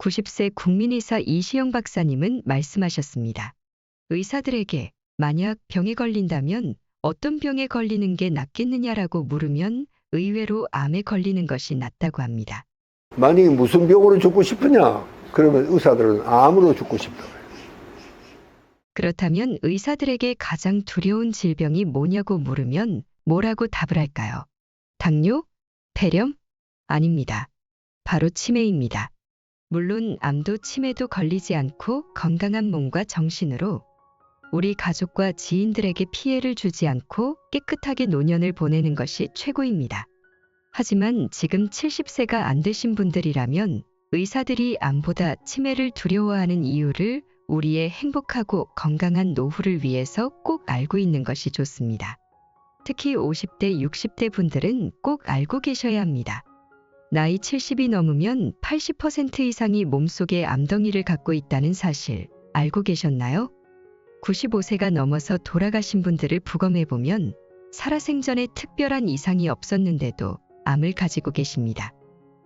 90세 국민의사 이시영 박사님은 말씀하셨습니다. 의사들에게 만약 병에 걸린다면 어떤 병에 걸리는 게 낫겠느냐라고 물으면 의외로 암에 걸리는 것이 낫다고 합니다. 만약에 무슨 병으로 죽고 싶으냐? 그러면 의사들은 암으로 죽고 싶다. 그렇다면 의사들에게 가장 두려운 질병이 뭐냐고 물으면 뭐라고 답을 할까요? 당뇨? 폐렴? 아닙니다. 바로 치매입니다. 물론 암도 치매도 걸리지 않고 건강한 몸과 정신으로 우리 가족과 지인들에게 피해를 주지 않고 깨끗하게 노년을 보내는 것이 최고입니다. 하지만 지금 70세가 안 되신 분들이라면 의사들이 암보다 치매를 두려워하는 이유를 우리의 행복하고 건강한 노후를 위해서 꼭 알고 있는 것이 좋습니다. 특히 50대, 60대 분들은 꼭 알고 계셔야 합니다. 나이 70이 넘으면 80% 이상이 몸속에 암덩이를 갖고 있다는 사실 알고 계셨나요? 95세가 넘어서 돌아가신 분들을 부검해보면 살아생전에 특별한 이상이 없었는데도 암을 가지고 계십니다.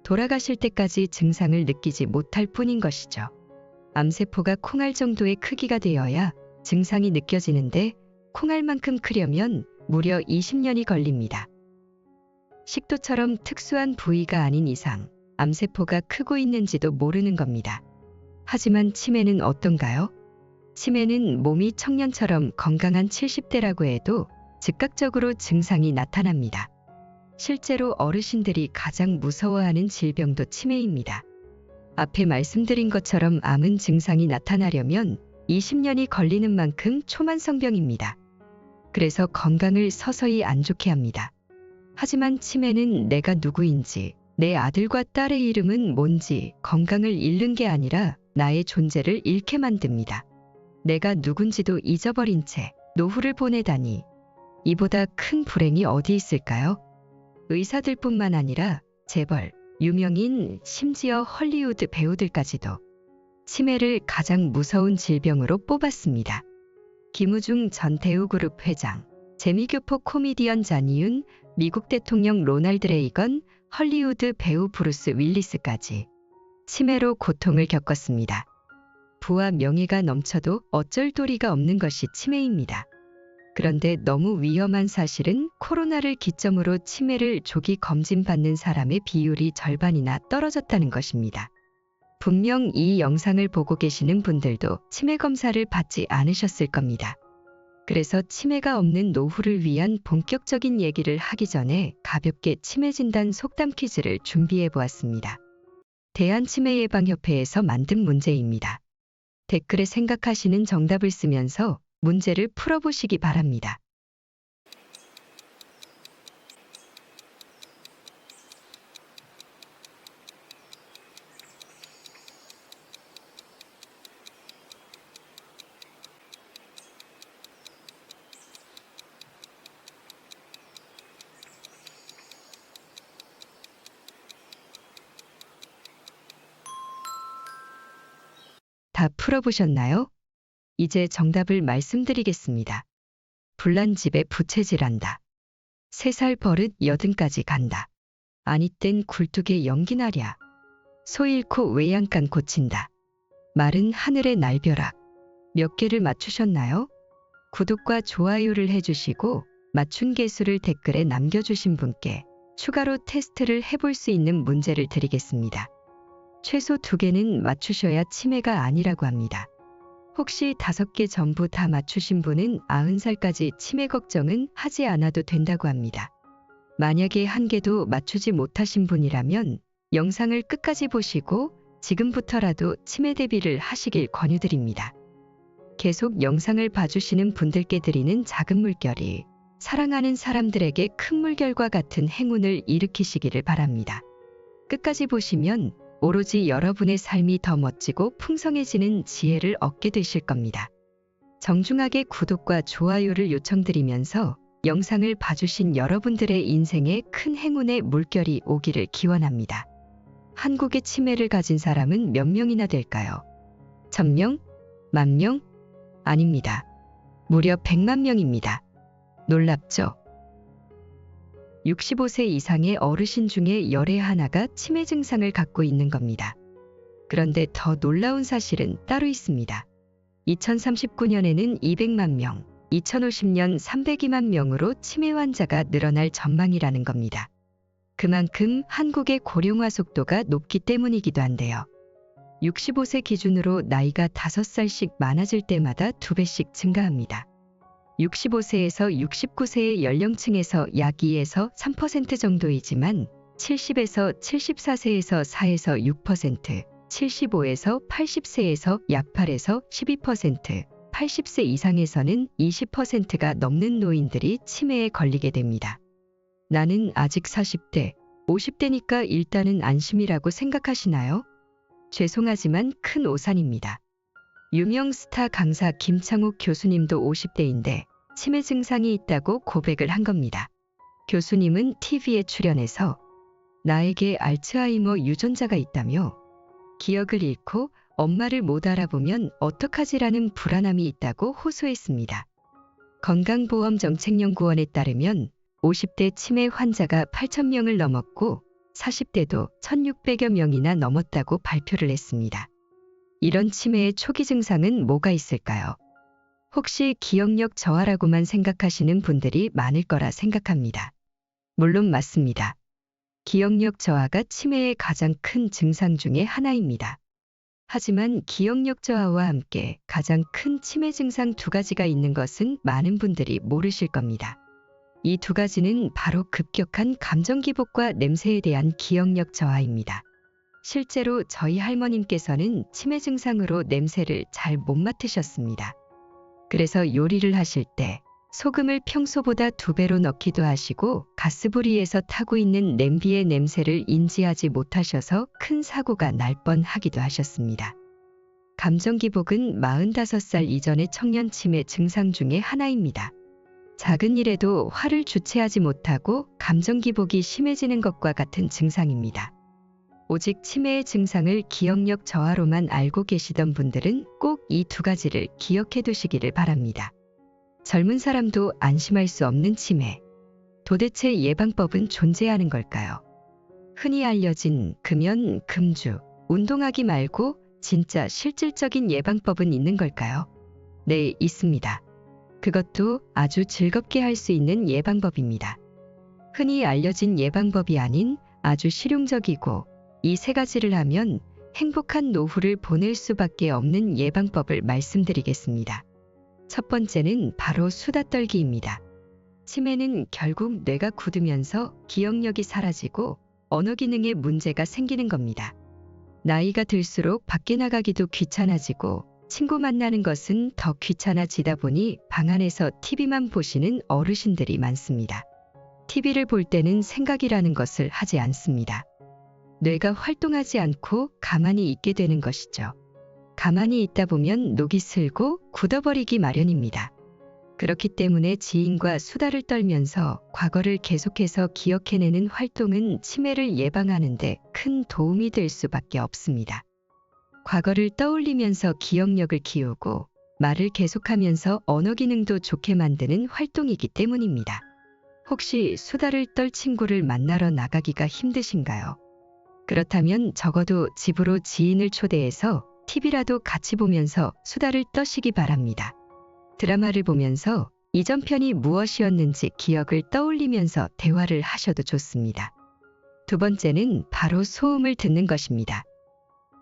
돌아가실 때까지 증상을 느끼지 못할 뿐인 것이죠. 암세포가 콩알 정도의 크기가 되어야 증상이 느껴지는데 콩알만큼 크려면 무려 20년이 걸립니다. 식도처럼 특수한 부위가 아닌 이상 암세포가 크고 있는지도 모르는 겁니다. 하지만 치매는 어떤가요? 치매는 몸이 청년처럼 건강한 70대라고 해도 즉각적으로 증상이 나타납니다. 실제로 어르신들이 가장 무서워하는 질병도 치매입니다. 앞에 말씀드린 것처럼 암은 증상이 나타나려면 20년이 걸리는 만큼 초만성병입니다. 그래서 건강을 서서히 안 좋게 합니다. 하지만 치매는 내가 누구인지, 내 아들과 딸의 이름은 뭔지 건강을 잃는 게 아니라 나의 존재를 잃게 만듭니다. 내가 누군지도 잊어버린 채 노후를 보내다니 이보다 큰 불행이 어디 있을까요? 의사들뿐만 아니라 재벌, 유명인, 심지어 헐리우드 배우들까지도 치매를 가장 무서운 질병으로 뽑았습니다. 김우중 전 대우그룹 회장, 재미교포 코미디언 잔이윤, 미국 대통령 로널드 레이건, 헐리우드 배우 브루스 윌리스까지 치매로 고통을 겪었습니다. 부와 명예가 넘쳐도 어쩔 도리가 없는 것이 치매입니다. 그런데 너무 위험한 사실은 코로나를 기점으로 치매를 조기 검진받는 사람의 비율이 절반이나 떨어졌다는 것입니다. 분명 이 영상을 보고 계시는 분들도 치매 검사를 받지 않으셨을 겁니다. 그래서 치매가 없는 노후를 위한 본격적인 얘기를 하기 전에 가볍게 치매 진단 속담 퀴즈를 준비해 보았습니다. 대한치매예방협회에서 만든 문제입니다. 댓글에 생각하시는 정답을 쓰면서 문제를 풀어보시기 바랍니다. 다 풀어보셨나요? 이제 정답을 말씀드리겠습니다. 불난 집에 부채질한다. 3살 버릇 80까지 간다. 아니 땐 굴뚝에 연기 나랴. 소 잃고 외양간 고친다. 마른 하늘의 날벼락. 몇 개를 맞추셨나요? 구독과 좋아요를 해주시고 맞춘 개수를 댓글에 남겨주신 분께 추가로 테스트를 해볼 수 있는 문제를 드리겠습니다. 최소 2개는 맞추셔야 치매가 아니라고 합니다. 혹시 5개 전부 다 맞추신 분은 90살까지 치매 걱정은 하지 않아도 된다고 합니다. 만약에 1개도 맞추지 못하신 분이라면 영상을 끝까지 보시고 지금부터라도 치매 대비를 하시길 권유드립니다. 계속 영상을 봐주시는 분들께 드리는 작은 물결이 사랑하는 사람들에게 큰 물결과 같은 행운을 일으키시기를 바랍니다. 끝까지 보시면 오로지 여러분의 삶이 더 멋지고 풍성해지는 지혜를 얻게 되실 겁니다. 정중하게 구독과 좋아요를 요청드리면서 영상을 봐주신 여러분들의 인생에 큰 행운의 물결이 오기를 기원합니다. 한국의 치매를 가진 사람은 몇 명이나 될까요? 1000명? 10,000명? 아닙니다. 무려 100만 명입니다. 놀랍죠? 65세 이상의 어르신 중에 열의 하나가 치매 증상을 갖고 있는 겁니다. 그런데 더 놀라운 사실은 따로 있습니다. 2039년에는 200만 명, 2050년 302만 명으로 치매 환자가 늘어날 전망이라는 겁니다. 그만큼 한국의 고령화 속도가 높기 때문이기도 한데요. 65세 기준으로 나이가 5살씩 많아질 때마다 2배씩 증가합니다. 65세에서 69세의 연령층에서 약 2에서 3% 정도이지만 70에서 74세에서 4에서 6%, 75에서 80세에서 약 8에서 12%, 80세 이상에서는 20%가 넘는 노인들이 치매에 걸리게 됩니다. 나는 아직 40대, 50대니까 일단은 안심이라고 생각하시나요? 죄송하지만 큰 오산입니다. 유명 스타 강사 김창욱 교수님도 50대인데 치매 증상이 있다고 고백을 한 겁니다. 교수님은 TV에 출연해서 나에게 알츠하이머 유전자가 있다며 기억을 잃고 엄마를 못 알아보면 어떡하지라는 불안함이 있다고 호소했습니다. 건강보험정책연구원에 따르면 50대 치매 환자가 8,000명을 넘었고 40대도 1,600여 명이나 넘었다고 발표를 했습니다. 이런 치매의 초기 증상은 뭐가 있을까요? 혹시 기억력 저하라고만 생각하시는 분들이 많을 거라 생각합니다. 물론 맞습니다. 기억력 저하가 치매의 가장 큰 증상 중에 하나입니다. 하지만 기억력 저하와 함께 가장 큰 치매 증상 2가지가 있는 것은 많은 분들이 모르실 겁니다. 이 2가지는 바로 급격한 감정 기복과 냄새에 대한 기억력 저하입니다. 실제로 저희 할머님께서는 치매 증상으로 냄새를 잘 못 맡으셨습니다. 그래서 요리를 하실 때 소금을 평소보다 2배로 넣기도 하시고 가스불이에서 타고 있는 냄비의 냄새를 인지하지 못하셔서 큰 사고가 날 뻔하기도 하셨습니다. 감정 기복은 45살 이전의 청년 치매 증상 중에 하나입니다. 작은 일에도 화를 주체하지 못하고 감정 기복이 심해지는 것과 같은 증상입니다. 오직 치매의 증상을 기억력 저하로만 알고 계시던 분들은 꼭 이 2가지를 기억해 두시기를 바랍니다. 젊은 사람도 안심할 수 없는 치매. 도대체 예방법은 존재하는 걸까요? 흔히 알려진 금연, 금주, 운동하기 말고 진짜 실질적인 예방법은 있는 걸까요? 네, 있습니다. 그것도 아주 즐겁게 할 수 있는 예방법입니다. 흔히 알려진 예방법이 아닌 아주 실용적이고 이 3가지를 하면 행복한 노후를 보낼 수밖에 없는 예방법을 말씀드리겠습니다. 첫 번째는 바로 수다 떨기입니다. 치매는 결국 뇌가 굳으면서 기억력이 사라지고 언어 기능에 문제가 생기는 겁니다. 나이가 들수록 밖에 나가기도 귀찮아지고 친구 만나는 것은 더 귀찮아지다 보니 방 안에서 TV만 보시는 어르신들이 많습니다. TV를 볼 때는 생각이라는 것을 하지 않습니다. 뇌가 활동하지 않고 가만히 있게 되는 것이죠. 가만히 있다 보면 녹이 슬고 굳어버리기 마련입니다. 그렇기 때문에 지인과 수다를 떨면서 과거를 계속해서 기억해내는 활동은 치매를 예방하는 데 큰 도움이 될 수밖에 없습니다. 과거를 떠올리면서 기억력을 키우고 말을 계속하면서 언어 기능도 좋게 만드는 활동이기 때문입니다. 혹시 수다를 떨 친구를 만나러 나가기가 힘드신가요? 그렇다면 적어도 집으로 지인을 초대해서 TV라도 같이 보면서 수다를 떠시기 바랍니다. 드라마를 보면서 이전 편이 무엇이었는지 기억을 떠올리면서 대화를 하셔도 좋습니다. 2번째는 바로 소음을 듣는 것입니다.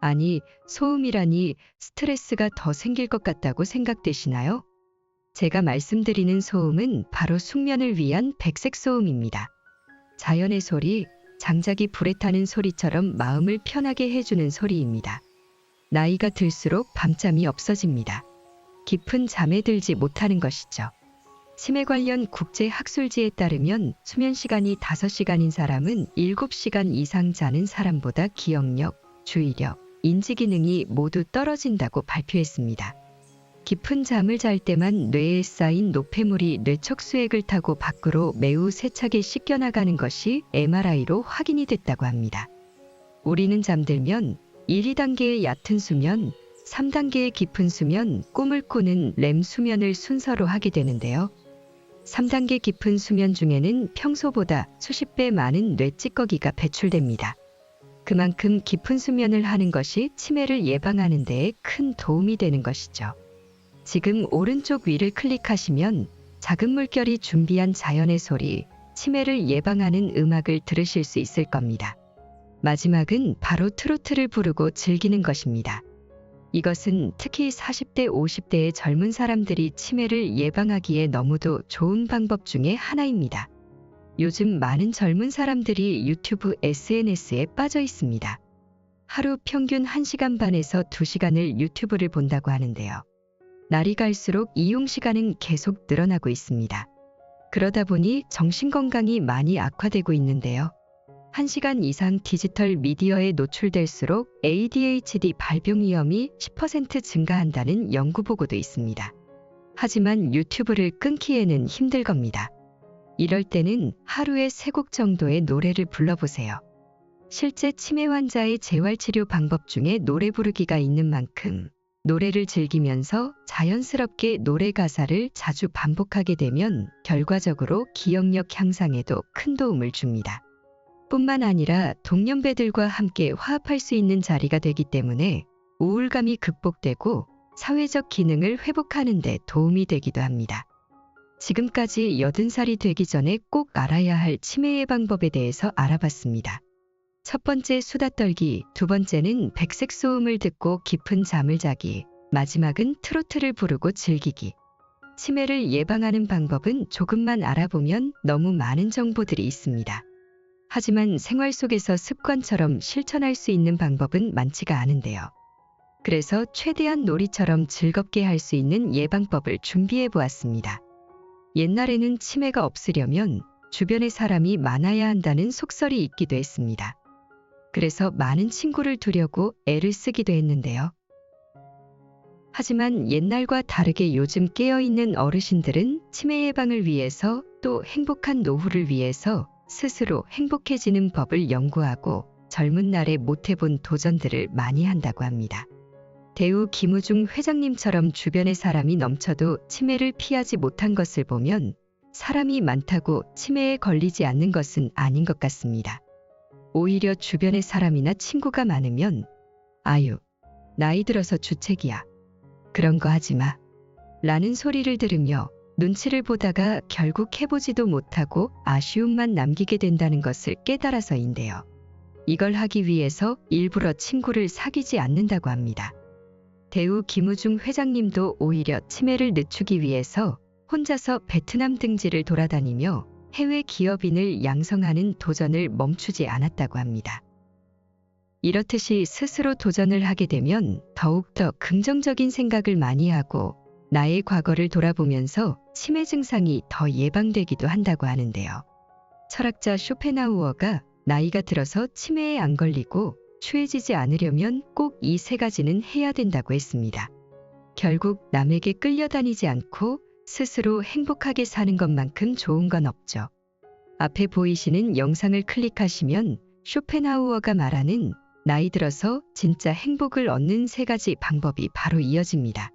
아니, 소음이라니 스트레스가 더 생길 것 같다고 생각되시나요? 제가 말씀드리는 소음은 바로 숙면을 위한 백색 소음입니다. 자연의 소리, 장작이 불에 타는 소리처럼 마음을 편하게 해주는 소리입니다. 나이가 들수록 밤잠이 없어집니다. 깊은 잠에 들지 못하는 것이죠. 치매 관련 국제학술지에 따르면 수면 시간이 5시간인 사람은 7시간 이상 자는 사람보다 기억력, 주의력, 인지 기능이 모두 떨어진다고 발표했습니다. 깊은 잠을 잘 때만 뇌에 쌓인 노폐물이 뇌척수액을 타고 밖으로 매우 세차게 씻겨나가는 것이 MRI로 확인이 됐다고 합니다. 우리는 잠들면 1, 2단계의 얕은 수면, 3단계의 깊은 수면, 꿈을 꾸는 렘 수면을 순서로 하게 되는데요. 3단계 깊은 수면 중에는 평소보다 수십 배 많은 뇌 찌꺼기가 배출됩니다. 그만큼 깊은 수면을 하는 것이 치매를 예방하는 데에 큰 도움이 되는 것이죠. 지금 오른쪽 위를 클릭하시면 작은 물결이 준비한 자연의 소리, 치매를 예방하는 음악을 들으실 수 있을 겁니다. 마지막은 바로 트로트를 부르고 즐기는 것입니다. 이것은 특히 40대, 50대의 젊은 사람들이 치매를 예방하기에 너무도 좋은 방법 중에 하나입니다. 요즘 많은 젊은 사람들이 유튜브, SNS에 빠져 있습니다. 하루 평균 1시간 반에서 2시간을 유튜브를 본다고 하는데요. 날이 갈수록 이용 시간은 계속 늘어나고 있습니다. 그러다 보니 정신건강이 많이 악화되고 있는데요. 1시간 이상 디지털 미디어에 노출될수록 ADHD 발병 위험이 10% 증가한다는 연구 보고도 있습니다. 하지만 유튜브를 끊기에는 힘들 겁니다. 이럴 때는 하루에 3곡 정도의 노래를 불러보세요. 실제 치매 환자의 재활치료 방법 중에 노래 부르기가 있는 만큼 노래를 즐기면서 자연스럽게 노래 가사를 자주 반복하게 되면 결과적으로 기억력 향상에도 큰 도움을 줍니다. 뿐만 아니라 동년배들과 함께 화합할 수 있는 자리가 되기 때문에 우울감이 극복되고 사회적 기능을 회복하는 데 도움이 되기도 합니다. 지금까지 80살이 되기 전에 꼭 알아야 할 치매 예방법에 대해서 알아봤습니다. 첫 번째 수다 떨기, 두 번째는 백색 소음을 듣고 깊은 잠을 자기, 마지막은 트로트를 부르고 즐기기. 치매를 예방하는 방법은 조금만 알아보면 너무 많은 정보들이 있습니다. 하지만 생활 속에서 습관처럼 실천할 수 있는 방법은 많지가 않은데요. 그래서 최대한 놀이처럼 즐겁게 할 수 있는 예방법을 준비해 보았습니다. 옛날에는 치매가 없으려면 주변에 사람이 많아야 한다는 속설이 있기도 했습니다. 그래서 많은 친구를 두려고 애를 쓰기도 했는데요. 하지만 옛날과 다르게 요즘 깨어있는 어르신들은 치매 예방을 위해서 또 행복한 노후를 위해서 스스로 행복해지는 법을 연구하고 젊은 날에 못해본 도전들을 많이 한다고 합니다. 대우 김우중 회장님처럼 주변에 사람이 넘쳐도 치매를 피하지 못한 것을 보면 사람이 많다고 치매에 걸리지 않는 것은 아닌 것 같습니다. 오히려 주변에 사람이나 친구가 많으면 아유, 나이 들어서 주책이야. 그런 거 하지 마. 라는 소리를 들으며 눈치를 보다가 결국 해보지도 못하고 아쉬움만 남기게 된다는 것을 깨달아서인데요. 이걸 하기 위해서 일부러 친구를 사귀지 않는다고 합니다. 대우 김우중 회장님도 오히려 치매를 늦추기 위해서 혼자서 베트남 등지를 돌아다니며 해외 기업인을 양성하는 도전을 멈추지 않았다고 합니다. 이렇듯이 스스로 도전을 하게 되면 더욱더 긍정적인 생각을 많이 하고 나의 과거를 돌아보면서 치매 증상이 더 예방되기도 한다고 하는데요. 철학자 쇼펜하우어가 나이가 들어서 치매에 안 걸리고 추해지지 않으려면 꼭 이 3가지는 해야 된다고 했습니다. 결국 남에게 끌려다니지 않고 스스로 행복하게 사는 것만큼 좋은 건 없죠. 앞에 보이시는 영상을 클릭하시면 쇼펜하우어가 말하는 나이 들어서 진짜 행복을 얻는 3가지 방법이 바로 이어집니다.